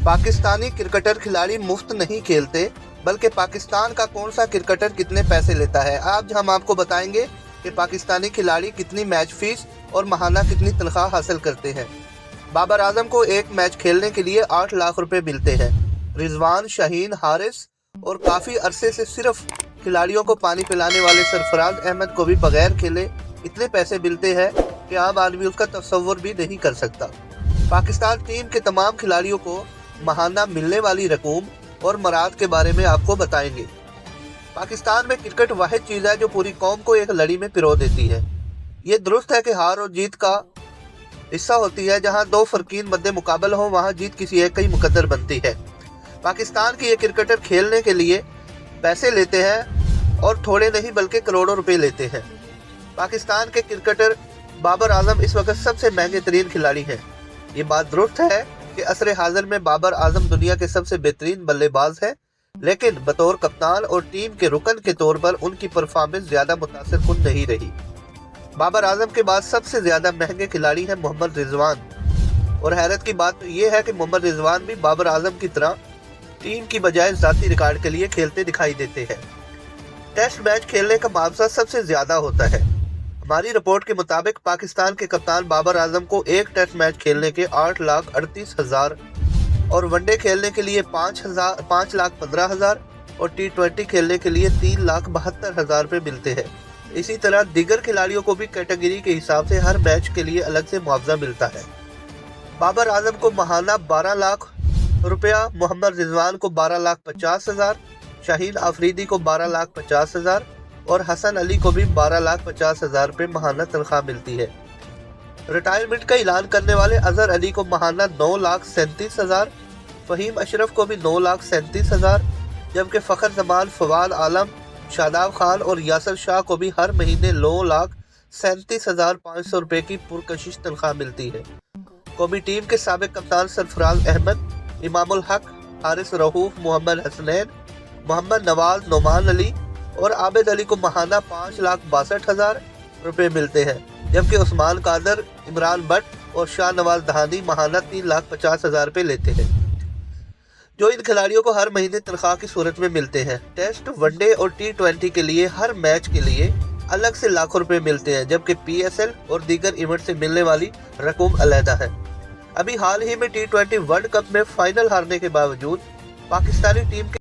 Pakistani cricketer खिलाड़ी मुफ्त नहीं खेलते, बल्कि पाकिस्तान का कौन सा क्रिकेटर कितने पैसे लेता है। आज हम आपको बताएंगे कि पाकिस्तानी खिलाड़ी कितनी मैच फीस और माहाना कितनी तनख्वाह हासिल करते हैं। बाबर आजम को एक मैच खेलने के लिए 8 लाख रुपए मिलते हैं। रिजवान, शाहीन, हारिस और काफ़ी अरसे से सिर्फ खिलाड़ियों को पानी पिलाने वाले सरफराज अहमद को भी बगैर खेले इतने पैसे मिलते हैं कि आम आदमी उसका तस्वुर भी नहीं कर सकता। पाकिस्तान टीम के तमाम खिलाड़ियों को माहाना मिलने वाली रकूम और मराद के बारे में आपको बताएंगे। पाकिस्तान में क्रिकेट वाहिद चीज़ है जो पूरी कौम को एक लड़ी में पिरो देती है। ये दुरुस्त है कि हार और जीत का हिस्सा होती है। जहां दो फरकीन मद्दे मुकाबल हो, वहां जीत किसी एक का ही मुकद्दर बनती है। पाकिस्तान के ये क्रिकेटर खेलने के लिए पैसे लेते हैं और थोड़े नहीं बल्कि करोड़ों रुपए लेते हैं। पाकिस्तान के क्रिकेटर बाबर आजम इस वक्त सबसे महंगे तरीन खिलाड़ी हैं। ये बात दुरुस्त है कि असर हाजिर में बाबर आजम दुनिया के सबसे बेहतरीन बल्लेबाज हैं, लेकिन बतौर कप्तान और टीम के रुकन के तौर पर उनकी परफॉर्मेंस ज्यादा मुतासिर कुन नहीं रही। बाबर आजम के बाद सबसे ज्यादा महंगे खिलाड़ी हैं मोहम्मद रिजवान, और हैरत की बात तो ये है कि मोहम्मद रिजवान भी बाबर आजम की तरह टीम की बजाय जाती रिकॉर्ड के लिए खेलते दिखाई देते हैं। टेस्ट मैच खेलने का मुआवजा सबसे ज्यादा होता है। हमारी रिपोर्ट के मुताबिक पाकिस्तान के कप्तान बाबर आजम को एक टेस्ट मैच खेलने के 8,38,000 और वनडे खेलने के लिए 5,15,000 और T20 खेलने के लिए 3,72,000 रुपये मिलते हैं। इसी तरह दीगर खिलाड़ियों को भी कैटेगरी के हिसाब से हर मैच के लिए अलग से मुआवजा मिलता है। बाबर आजम को माहाना 12 लाख रुपया, मोहम्मद रिजवान को 12,50,000, शाहीन आफरीदी को 12,50,000 और हसन अली को भी 12,50,000 रुपये माहाना तनख्वाह मिलती है। रिटायरमेंट का ऐलान करने वाले अजहर अली को माहाना 9,37,000, फहीम अशरफ को भी 9,37,000, जबकि फ़खर जमान, फवाद आलम, शादाब खान और यासर शाह को भी हर महीने 9,37,500 रुपये की पुरकशिश तनख्वाह मिलती है। कौमी टीम के साबिक कप्तान सरफराज अहमद, इमामुल हक, हारिस रऊफ, मोहम्मद हसनैन, मोहम्मद नवाज, नोमान अली और आबिद अली को माहाना 5,62,000 रुपये मिलते हैं, जबकि उस्मान कादर, इमरान भट्ट और शाह नवाज दहानी माहाना 3,50,000 रुपये लेते हैं, जो इन खिलाड़ियों को हर महीने तनख्वाह की सूरत में मिलते हैं। टेस्ट, वनडे और T20 के लिए हर मैच के लिए अलग से लाखों रुपए मिलते हैं, जबकि PSL और दीगर इवेंट से मिलने वाली रकम अलहदा है। अभी हाल ही में T20 वर्ल्ड कप में फाइनल हारने के बावजूद पाकिस्तानी टीम के